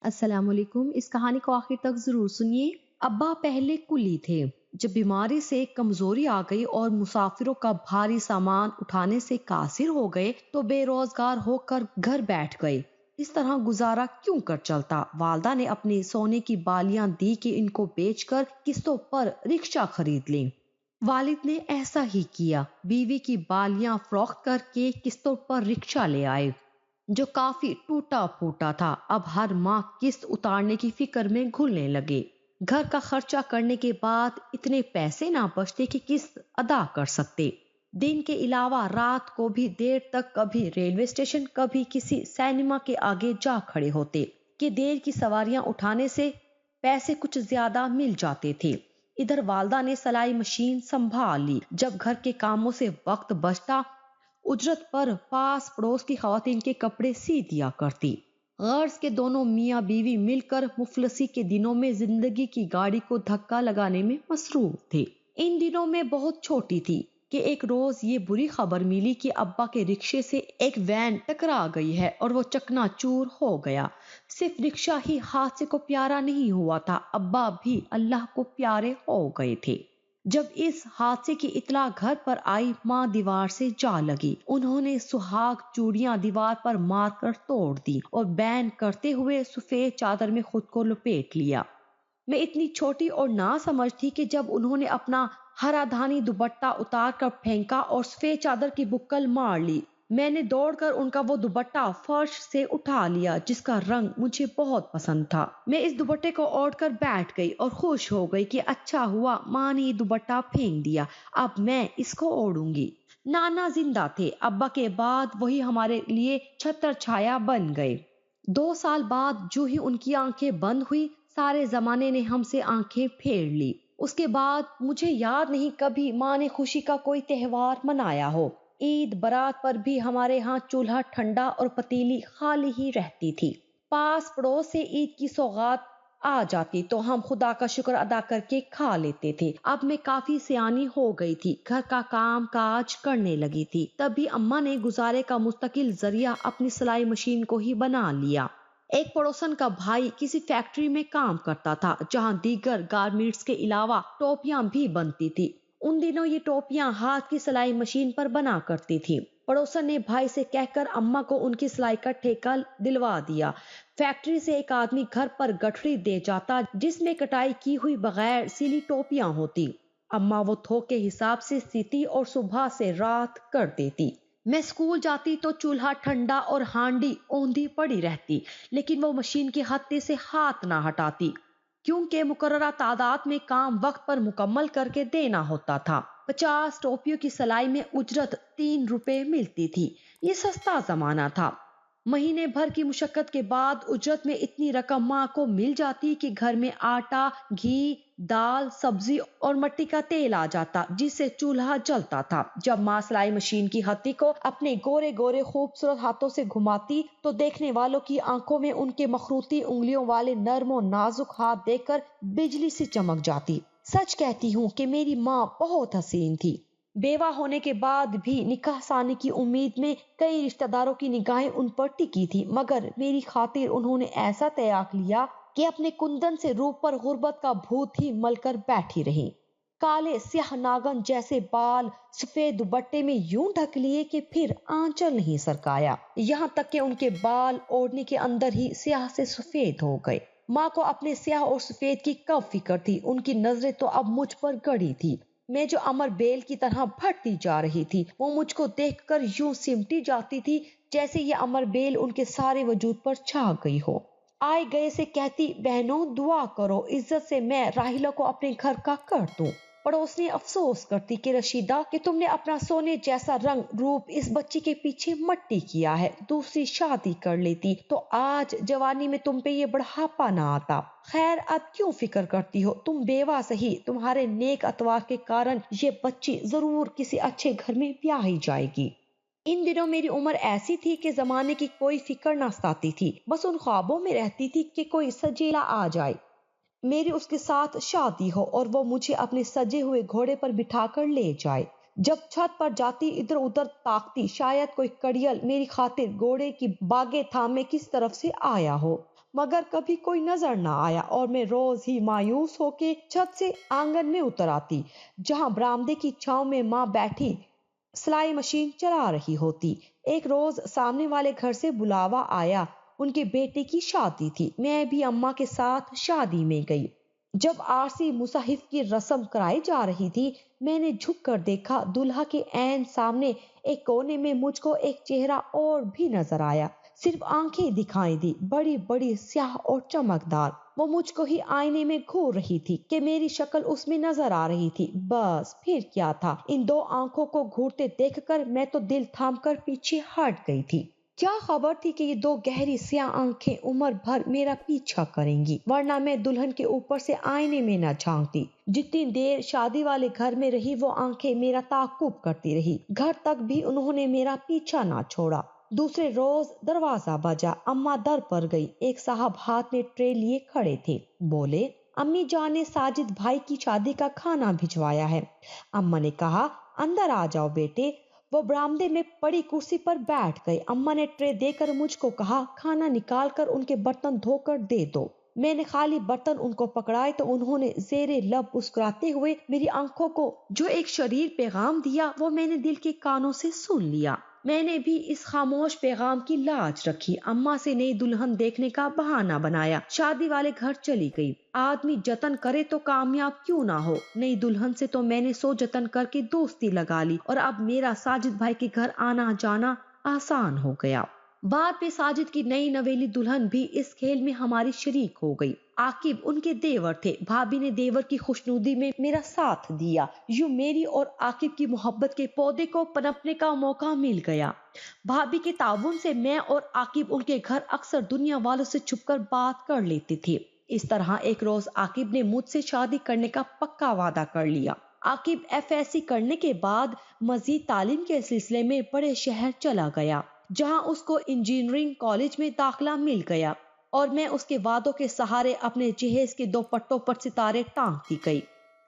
السلام علیکم۔ اس کہانی کو آخر تک ضرور سنیے۔ ابا پہلے کلی تھے، جب بیماری سے کمزوری آ گئی اور مسافروں کا بھاری سامان اٹھانے سے قاصر ہو گئے تو بے روزگار ہو کر گھر بیٹھ گئے۔ اس طرح گزارا کیوں کر چلتا؟ والدہ نے اپنی سونے کی بالیاں دی کہ ان کو بیچ کر قسطوں پر رکشہ خرید لیں۔ والد نے ایسا ہی کیا، بیوی کی بالیاں فروخت کر کے قسطوں پر رکشہ لے آئے جو کافی ٹوٹا پھوٹا تھا۔ اب ہر ماہ قسط اتارنے کی فکر میں گھلنے لگے۔ گھر کا خرچہ کرنے کے بعد اتنے پیسے نہ بچتے کہ قسط ادا کر سکتے۔ دن کے علاوہ رات کو بھی دیر تک کبھی ریلوے اسٹیشن کبھی کسی سینما کے آگے جا کھڑے ہوتے کہ دیر کی سواریاں اٹھانے سے پیسے کچھ زیادہ مل جاتے تھے۔ ادھر والدہ نے سلائی مشین سنبھال لی۔ جب گھر کے کاموں سے وقت بچتا، اجرت پر پاس پڑوس کی خواتین کے کپڑے سی دیا کرتی۔ غرض کے دونوں میاں بیوی مل کر مفلسی کے دنوں میں زندگی کی گاڑی کو دھکا لگانے میں مصروف تھے۔ ان دنوں میں بہت چھوٹی تھی کہ ایک روز یہ بری خبر ملی کہ ابا کے رکشے سے ایک وین ٹکرا گئی ہے اور وہ چکنا چور ہو گیا۔ صرف رکشہ ہی حادثے کو پیارا نہیں ہوا تھا، ابا بھی اللہ کو پیارے ہو گئے تھے۔ جب اس حادثے کی اطلاع گھر پر آئی، ماں دیوار سے جا لگی۔ انہوں نے سہاگ چوڑیاں دیوار پر مار کر توڑ دی اور بین کرتے ہوئے سفید چادر میں خود کو لپیٹ لیا۔ میں اتنی چھوٹی اور نہ سمجھ تھی کہ جب انہوں نے اپنا ہرا دھانی دوپٹہ اتار کر پھینکا اور سفید چادر کی بکل مار لی، میں نے دوڑ کر ان کا وہ دوپٹہ فرش سے اٹھا لیا جس کا رنگ مجھے بہت پسند تھا۔ میں اس دوپٹے کو اوڑھ کر بیٹھ گئی اور خوش ہو گئی کہ اچھا ہوا ماں نے یہ دوپٹہ پھینک دیا، اب میں اس کو اوڑھوں گی۔ نانا زندہ تھے، ابا کے بعد وہی ہمارے لیے چھتر چھایا بن گئے۔ 2 سال بعد جو ہی ان کی آنکھیں بند ہوئی، سارے زمانے نے ہم سے آنکھیں پھیر لی۔ اس کے بعد مجھے یاد نہیں کبھی ماں نے خوشی کا کوئی تہوار منایا ہو۔ عید برات پر بھی ہمارے ہاں چولہا ٹھنڈا اور پتیلی خالی ہی رہتی تھی۔ پاس پڑوس سے عید کی سوغات آ جاتی تو ہم خدا کا شکر ادا کر کے کھا لیتے تھے۔ اب میں کافی سیانی ہو گئی تھی، گھر کا کام کاج کرنے لگی تھی، تبھی اماں نے گزارے کا مستقل ذریعہ اپنی سلائی مشین کو ہی بنا لیا۔ ایک پڑوسن کا بھائی کسی فیکٹری میں کام کرتا تھا جہاں دیگر گارمنٹس کے علاوہ ٹوپیاں بھی بنتی تھی۔ ان دنوں یہ ٹوپیاں ہاتھ کی سلائی مشین پر بنا کرتی تھی۔ پڑوسن نے بھائی سے کہہ کر اماں کو ان کی سلائی کا ٹھیکہ دلوا دیا۔ فیکٹری سے ایک آدمی گھر پر گٹھڑی دے جاتا جس میں کٹائی کی ہوئی بغیر سلی ٹوپیاں ہوتی۔ اماں وہ تھوک کے حساب سے سیتی اور صبح سے رات کر دیتی۔ میں اسکول جاتی تو چولہا ٹھنڈا اور ہانڈی اوندھی پڑی رہتی، لیکن وہ مشین کے ہتھے سے ہاتھ نہ ہٹاتی کیونکہ مقررہ تعداد میں کام وقت پر مکمل کر کے دینا ہوتا تھا۔ 50 ٹوپیوں کی سلائی میں اجرت 3 روپے ملتی تھی۔ یہ سستا زمانہ تھا۔ مہینے بھر کی مشقت کے بعد اجرت میں اتنی رقم ماں کو مل جاتی کہ گھر میں آٹا، گھی، دال، سبزی اور مٹی کا تیل آ جاتا جس سے چولہا جلتا تھا۔ جب ماں سلائی مشین کی ہتھی کو اپنے گورے گورے خوبصورت ہاتھوں سے گھماتی تو دیکھنے والوں کی آنکھوں میں ان کے مخروطی انگلیوں والے نرم و نازک ہاتھ دیکھ کر بجلی سی چمک جاتی۔ سچ کہتی ہوں کہ میری ماں بہت حسین تھی۔ بیوہ ہونے کے بعد بھی نکاح ثانی کی امید میں کئی رشتہ داروں کی نگاہیں ان پر ٹکی تھی، مگر میری خاطر انہوں نے ایسا تیاگ لیا کہ اپنے کندن سے روح پر غربت کا بھوت ہی مل کر بیٹھی رہی۔ کالے سیاہ ناگن جیسے بال سفید دوپٹے میں یوں ڈھک لیے کہ پھر آنچل نہیں سرکایا، یہاں تک کہ ان کے بال اوڑھنے کے اندر ہی سیاہ سے سفید ہو گئے۔ ماں کو اپنے سیاہ اور سفید کی کب فکر تھی؟ ان کی نظریں تو اب مجھ پر گڑی تھی۔ میں جو امر بیل کی طرح بڑھتی جا رہی تھی، وہ مجھ کو دیکھ کر یوں سمٹی جاتی تھی جیسے یہ امر بیل ان کے سارے وجود پر چھا گئی ہو۔ آئے گئے سے کہتی، بہنوں دعا کرو عزت سے میں راحیلہ کو اپنے گھر کا کر دوں۔ پڑوسنی افسوس کرتی کہ رشیدہ کہ تم نے اپنا سونے جیسا رنگ روپ اس بچی کے پیچھے مٹی کیا ہے، دوسری شادی کر لیتی تو آج جوانی میں تم پہ یہ بڑھاپا نہ آتا۔ خیر اب کیوں فکر کرتی ہو، تم بیوہ سہی، تمہارے نیک اتوار کے کارن یہ بچی ضرور کسی اچھے گھر میں بیاہی جائے گی۔ ان دنوں میری عمر ایسی تھی کہ زمانے کی کوئی فکر نہ ستاتی تھی، بس ان خوابوں میں رہتی تھی کہ کوئی سجیلا آ جائے، میری اس کے ساتھ شادی ہو اور وہ مجھے اپنے سجے ہوئے گھوڑے پر بٹھا کر لے جائے۔ جب چھت پر جاتی ادھر ادھر تاکتی، شاید کوئی کڑیل میری خاطر گھوڑے کی باگیں تھامے کس طرف سے آیا ہو۔ مگر کبھی کوئی نظر نہ آیا اور میں روز ہی مایوس ہو کے چھت سے آنگن میں اتر آتی، جہاں برآمدے کی چھاؤں میں ماں بیٹھی سلائی مشین چلا رہی ہوتی۔ ایک روز سامنے والے گھر سے بلاوا آیا، ان کے بیٹے کی شادی تھی۔ میں بھی اماں کے ساتھ شادی میں گئی۔ جب عارسی مصحف کی رسم کرائی جا رہی تھی، میں نے جھک کر دیکھا، دلہا کے عین سامنے ایک کونے میں مجھ کو ایک چہرہ اور بھی نظر آیا، صرف آنکھیں دکھائی دی، بڑی بڑی سیاہ اور چمکدار۔ وہ مجھ کو ہی آئینے میں گھور رہی تھی کہ میری شکل اس میں نظر آ رہی تھی۔ بس پھر کیا تھا، ان دو آنکھوں کو گھورتے دیکھ کر میں تو دل تھام کر پیچھے ہٹ گئی تھی۔ کیا خبر تھی کہ یہ دو گہری سیاہ آنکھیں عمر بھر میرا پیچھا کریں گی، ورنہ میں دلہن کے اوپر سے آئینے میں نہ جھانکتی۔ جتنی دیر شادی والے گھر میں رہی، وہ آنکھیں میرا تعاقب کرتی رہی، گھر تک بھی انہوں نے میرا پیچھا نہ چھوڑا۔ دوسرے روز دروازہ بجا، اماں در پر گئی، ایک صاحب ہاتھ میں ٹرے لیے کھڑے تھے، بولے امی جان نے ساجد بھائی کی شادی کا کھانا بھجوایا ہے۔ اماں نے کہا اندر آ جاؤ بیٹے۔ وہ برآمدے میں پڑی کرسی پر بیٹھ گئے۔ اماں نے ٹرے دے کر مجھ کو کہا کھانا نکال کر ان کے برتن دھو کر دے دو۔ میں نے خالی برتن ان کو پکڑائے تو انہوں نے زیر لب مسکراتے ہوئے میری آنکھوں کو جو ایک شریر پیغام دیا، وہ میں نے دل کے کانوں سے سن لیا۔ میں نے بھی اس خاموش پیغام کی لاج رکھی، اماں سے نئی دلہن دیکھنے کا بہانہ بنایا، شادی والے گھر چلی گئی۔ آدمی جتن کرے تو کامیاب کیوں نہ ہو، نئی دلہن سے تو میں نے سو جتن کر کے دوستی لگا لی، اور اب میرا ساجد بھائی کے گھر آنا جانا آسان ہو گیا۔ بعد میں ساجد کی نئی نویلی دلہن بھی اس کھیل میں ہماری شریک ہو گئی۔ عاقب ان کے دیور تھے، بھابھی نے دیور کی خوشنودی میں میرا ساتھ دیا، یوں میری اور عاقب کی محبت کے پودے کو پنپنے کا موقع مل گیا۔ بھابھی کے تعاون سے میں اور عاقب ان کے گھر اکثر دنیا والوں سے چھپ کر بات کر لیتے تھے۔ اس طرح ایک روز عاقب نے مجھ سے شادی کرنے کا پکا وعدہ کر لیا۔ عاقب ایف ایس سی کرنے کے بعد مزید تعلیم کے سلسلے میں بڑے شہر چلا گیا، جہاں اس کو انجینئرنگ کالج میں داخلہ مل گیا، اور میں اس کے وعدوں کے سہارے اپنے جہیز کے دو پٹوں پر ستارے ٹانگتی گئی۔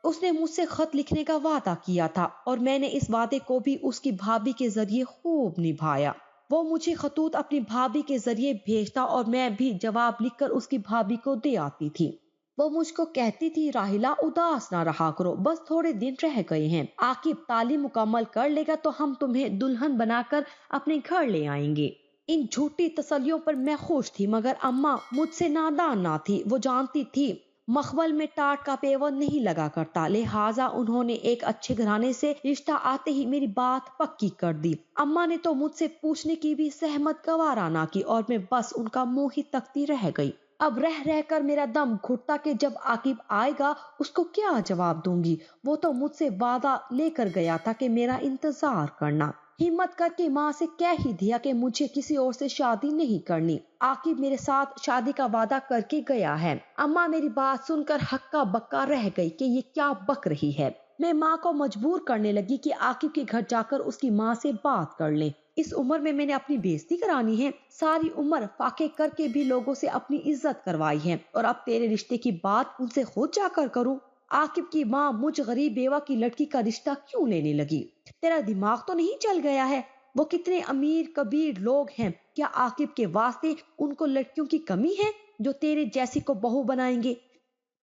اس نے مجھ سے خط لکھنے کا وعدہ کیا تھا، اور میں نے اس وعدے کو بھی اس کی بھابھی کے ذریعے خوب نبھایا۔ وہ مجھے خطوط اپنی بھابھی کے ذریعے بھیجتا اور میں بھی جواب لکھ کر اس کی بھابھی کو دے آتی تھی۔ وہ مجھ کو کہتی تھی راحیلہ اداس نہ رہا کرو، بس تھوڑے دن رہ گئے ہیں، عاقب تعلیم مکمل کر لے گا تو ہم تمہیں دلہن بنا کر اپنے گھر لے آئیں گے۔ ان جھوٹی تسلیوں پر میں خوش تھی، مگر اماں مجھ سے نادان نہ تھی، وہ جانتی تھی مخبل میں ٹاٹ کا پیون نہیں لگا کرتا، لہٰذا انہوں نے ایک اچھے گھرانے سے رشتہ آتے ہی میری بات پکی کر دی۔ اماں نے تو مجھ سے پوچھنے کی بھی زحمت گوارا نہ کی، اور میں بس ان کا منہ ہی تکتی رہ گئی۔ اب رہ رہ کر میرا دم گھٹتا کہ جب عاقب آئے گا اس کو کیا جواب دوں گی۔ وہ تو مجھ سے وعدہ لے کر گیا تھا کہ میرا انتظار کرنا۔ ہمت کر کے ماں سے کہہ ہی دیا کہ مجھے کسی اور سے شادی نہیں کرنی، عاقب میرے ساتھ شادی کا وعدہ کر کے گیا ہے۔ اماں میری بات سن کر ہکا بکا رہ گئی کہ یہ کیا بک رہی ہے۔ میں ماں کو مجبور کرنے لگی کہ عاقب کے گھر جا کر اس کی ماں سے بات کر لیں۔ اس عمر میں نے اپنی بےزتی کرانی ہے، ساری عمر فاقے کر کے بھی لوگوں سے اپنی عزت کروائی ہے، اور اب تیرے رشتے کی بات ان سے خود جا کر کروں۔ عاقب کی ماں مجھ غریب بیوہ کی لڑکی کا رشتہ کیوں لینے لگی؟ تیرا دماغ تو نہیں چل گیا ہے؟ وہ کتنے امیر کبیر لوگ ہیں، کیا عاقب کے واسطے ان کو لڑکیوں کی کمی ہے جو تیرے جیسی کو بہو بنائیں گے؟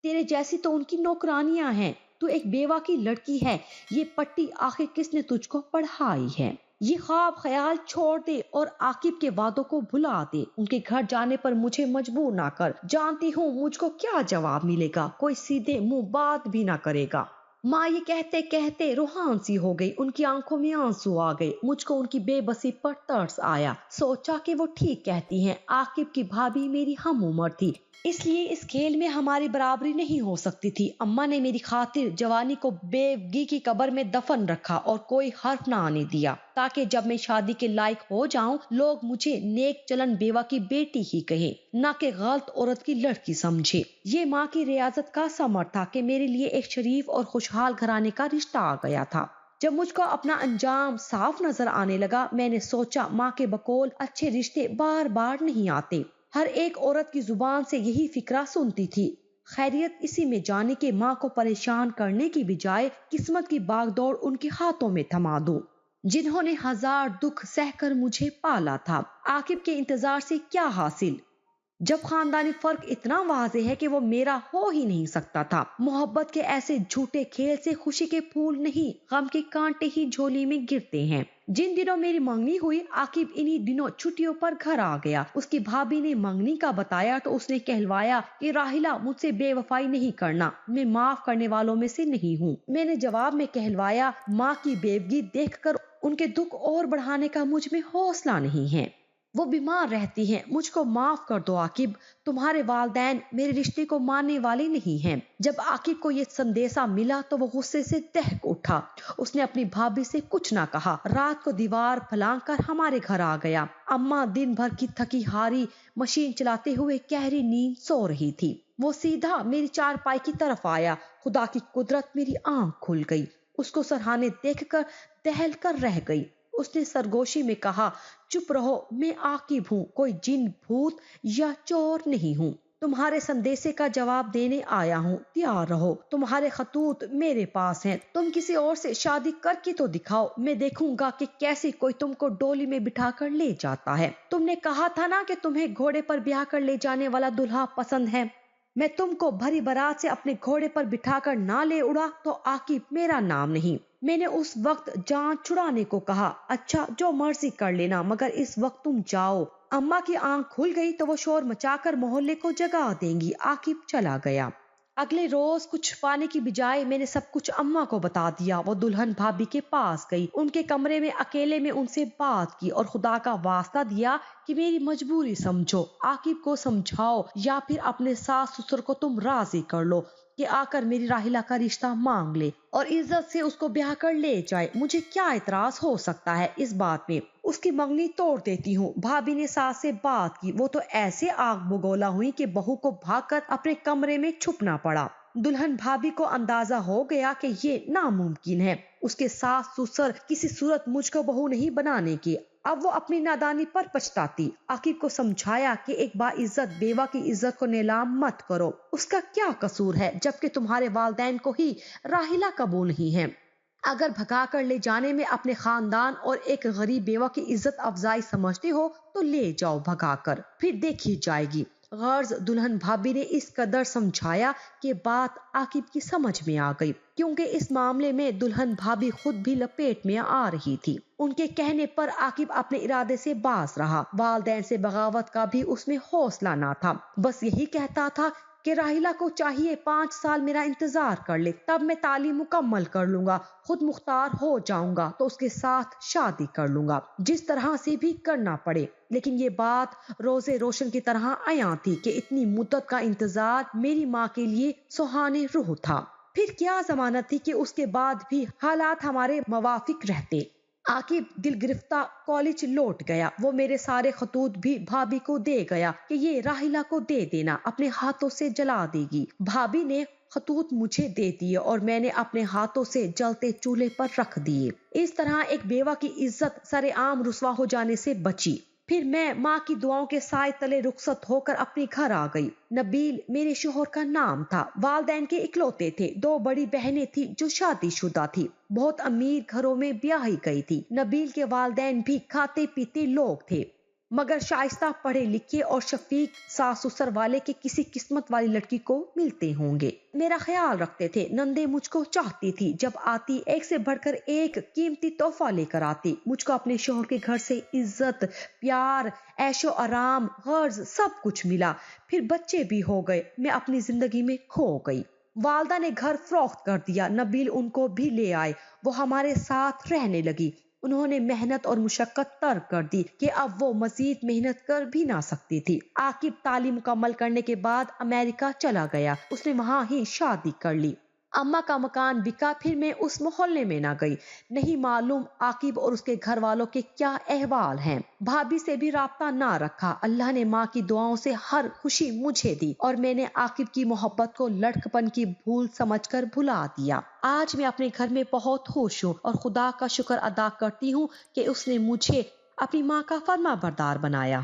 تیرے جیسی تو ان کی نوکرانیاں ہیں، تو ایک بیوہ کی لڑکی ہے۔ یہ پٹی آخر کس نے تجھ کو پڑھائی ہے؟ یہ خواب خیال چھوڑ دے اور عاقب کے وعدوں کو بھلا دے، ان کے گھر جانے پر مجھے مجبور نہ کر، جانتی ہوں مجھ کو کیا جواب ملے گا، کوئی سیدھے منہ بات بھی نہ کرے گا۔ ماں یہ کہتے کہتے روحان سی ہو گئی، ان کی آنکھوں میں آنسو آ گئے۔ مجھ کو ان کی بے بسی پر ترس آیا، سوچا کہ وہ ٹھیک کہتی ہیں، عاقب کی بھابھی میری ہم عمر تھی، اس لیے اس کھیل میں ہماری برابری نہیں ہو سکتی تھی۔ اماں نے میری خاطر جوانی کو بیوگی کی قبر میں دفن رکھا اور کوئی حرف نہ آنے دیا، تاکہ جب میں شادی کے لائق ہو جاؤں لوگ مجھے نیک چلن بیوہ کی بیٹی ہی کہیں، نہ کہ غلط عورت کی لڑکی سمجھے۔ یہ ماں کی ریاضت کا ثمر تھا کہ میرے لیے ایک شریف اور خوشحال گھرانے کا رشتہ آ گیا تھا۔ جب مجھ کو اپنا انجام صاف نظر آنے لگا، میں نے سوچا ماں کے بقول اچھے رشتے بار بار نہیں آتے۔ ہر ایک عورت کی زبان سے یہی فقرہ سنتی تھی، خیریت اسی میں جانے کے ماں کو پریشان کرنے کی بجائے قسمت کی باغ دوڑ ان کے ہاتھوں میں تھما دوں، جنہوں نے ہزار دکھ سہ کر مجھے پالا تھا۔ عاقب کے انتظار سے کیا حاصل؟ جب خاندانی فرق اتنا واضح ہے کہ وہ میرا ہو ہی نہیں سکتا تھا۔ محبت کے ایسے جھوٹے کھیل سے خوشی کے پھول نہیں، غم کے کانٹے ہی جھولی میں گرتے ہیں۔ جن دنوں میری منگنی ہوئی، عاقب انہی دنوں چھٹیوں پر گھر آ گیا۔ اس کی بھابھی نے منگنی کا بتایا تو اس نے کہلوایا کہ راحلہ، مجھ سے بے وفائی نہیں کرنا، میں معاف کرنے والوں میں سے نہیں ہوں۔ میں نے جواب میں کہلوایا، ماں کی بیوگی دیکھ کر ان کے دکھ اور بڑھانے کا مجھ میں حوصلہ نہیں ہے، وہ بیمار رہتی ہیں، مجھ کو معاف کر دو عاقب، تمہارے والدین میرے رشتے کو ماننے والے نہیں ہیں۔ جب عاقب کو یہ سندیسہ ملا تو وہ غصے سے دہک اٹھا۔ اس نے اپنی بھابھی سے کچھ نہ کہا، رات کو دیوار پھلانگ کر ہمارے گھر آ گیا۔ اماں دن بھر کی تھکی ہاری مشین چلاتے ہوئے گہری نیند سو رہی تھی۔ وہ سیدھا میری چارپائی کی طرف آیا۔ خدا کی قدرت، میری آنکھ کھل گئی۔ اس کو سرہانے دیکھ کر دہل کر رہ گئی۔ اس نے سرگوشی میں کہا، چپ رہو، میں عاقب ہوں، کوئی جن بھوت یا چور نہیں ہوں۔ تمہارے سندیسے کا جواب دینے آیا ہوں، تیار رہو، تمہارے خطوط میرے پاس ہیں، تم کسی اور سے شادی کر کے تو دکھاؤ، میں دیکھوں گا کہ کیسے کوئی تم کو ڈولی میں بٹھا کر لے جاتا ہے۔ تم نے کہا تھا نا کہ تمہیں گھوڑے پر بیاہ کر لے جانے والا دلہا پسند ہے، میں تم کو بھری بارات سے اپنے گھوڑے پر بٹھا کر نہ لے اڑا تو عاقب میرا نام نہیں۔ میں نے اس وقت جان چھڑانے کو کہا، اچھا جو مرضی کر لینا، مگر اس وقت تم جاؤ۔ اماں کی آنکھ کھل گئی تو وہ شور مچا کر محلے کو جگا دیں گی۔ عاقب چلا گیا۔ اگلے روز کچھ چھپانے کی بجائے میں نے سب کچھ اماں کو بتا دیا۔ وہ دلہن بھابھی کے پاس گئی، ان کے کمرے میں اکیلے میں ان سے بات کی اور خدا کا واسطہ دیا کہ میری مجبوری سمجھو، عاقب کو سمجھاؤ یا پھر اپنے ساس سسر کو تم راضی کر لو کہ آ کر میری راحلہ کا رشتہ مانگ لے اور عزت سے اس کو بیاہ کر لے جائے۔ مجھے کیا اعتراض ہو سکتا ہے اس بات میں؟ اس کی منگنی توڑ دیتی ہوں۔ بھابھی نے ساس سے بات کی، وہ تو ایسے آگ بگولا ہوئی کہ بہو کو بھاگ کر اپنے کمرے میں چھپنا پڑا۔ دلہن بھابھی کو اندازہ ہو گیا کہ یہ ناممکن ہے، اس کے ساس سسر کسی صورت مجھ کو بہو نہیں بنانے کی۔ اب وہ اپنی نادانی پر پچھتاتی۔ عاقب کو سمجھایا کہ ایک باعزت بیوہ کی عزت کو نیلام مت کرو، اس کا کیا قصور ہے جبکہ تمہارے والدین کو ہی راحلہ قبول نہیں ہے۔ اگر بھگا کر لے جانے میں اپنے خاندان اور ایک غریب بیوہ کی عزت افزائی سمجھتے ہو تو لے جاؤ بھگا کر، پھر دیکھی جائے گی۔ غرض دلہن بھابھی نے اس قدر سمجھایا کہ بات عاقب کی سمجھ میں آ گئی، کیونکہ اس معاملے میں دلہن بھابھی خود بھی لپیٹ میں آ رہی تھی۔ ان کے کہنے پر عاقب اپنے ارادے سے باز رہا۔ والدین سے بغاوت کا بھی اس میں حوصلہ نہ تھا، بس یہی کہتا تھا کہ راحلہ کو چاہیے 5 سال میرا انتظار کر لے، تب میں تعلیم مکمل کر لوں گا، خود مختار ہو جاؤں گا تو اس کے ساتھ شادی کر لوں گا، جس طرح سے بھی کرنا پڑے۔ لیکن یہ بات روزے روشن کی طرح عیاں تھی کہ اتنی مدت کا انتظار میری ماں کے لیے سہانے روح تھا۔ پھر کیا ضمانت تھی کہ اس کے بعد بھی حالات ہمارے موافق رہتے۔ عاقب دل گرفتہ کالج لوٹ گیا۔ وہ میرے سارے خطوط بھی بھابھی کو دے گیا کہ یہ راحلہ کو دے دینا، اپنے ہاتھوں سے جلا دے گی۔ بھابھی نے خطوط مجھے دے دیے اور میں نے اپنے ہاتھوں سے جلتے چولہے پر رکھ دیے۔ اس طرح ایک بیوہ کی عزت سر عام رسوا ہو جانے سے بچی۔ پھر میں ماں کی دعاؤں کے سائے تلے رخصت ہو کر اپنے گھر آ گئی۔ نبیل میرے شوہر کا نام تھا، والدین کے اکلوتے تھے، 2 بڑی بہنیں تھی جو شادی شدہ تھی، بہت امیر گھروں میں بیاہی گئی تھی۔ نبیل کے والدین بھی کھاتے پیتے لوگ تھے، مگر شائستہ پڑھے لکھے اور شفیق ساس سسر والے کے کسی قسمت والی لڑکی کو ملتے ہوں گے۔ میرا خیال رکھتے تھے، نندے مجھ کو چاہتی تھی، جب آتی ایک سے بڑھ کر ایک قیمتی تحفہ لے کر آتی۔ مجھ کو اپنے شوہر کے گھر سے عزت، پیار، عیش و آرام، غرض سب کچھ ملا۔ پھر بچے بھی ہو گئے، میں اپنی زندگی میں کھو گئی۔ والدہ نے گھر فروخت کر دیا، نبیل ان کو بھی لے آئے، وہ ہمارے ساتھ رہنے لگی۔ انہوں نے محنت اور مشقت ترک کر دی کہ اب وہ مزید محنت کر بھی نہ سکتی تھی۔ عاقب تعلیم مکمل کرنے کے بعد امریکہ چلا گیا، اس نے وہاں ہی شادی کر لی۔ اماں کا مکان بکا، پھر میں اس محلے میں نہ گئی۔ نہیں معلوم عاقب اور اس کے گھر والوں کے کیا احوال ہیں۔ بھابھی سے بھی رابطہ نہ رکھا۔ اللہ نے ماں کی دعاؤں سے ہر خوشی مجھے دی اور میں نے عاقب کی محبت کو لڑکپن کی بھول سمجھ کر بھلا دیا۔ آج میں اپنے گھر میں بہت خوش ہوں اور خدا کا شکر ادا کرتی ہوں کہ اس نے مجھے اپنی ماں کا فرما بردار بنایا۔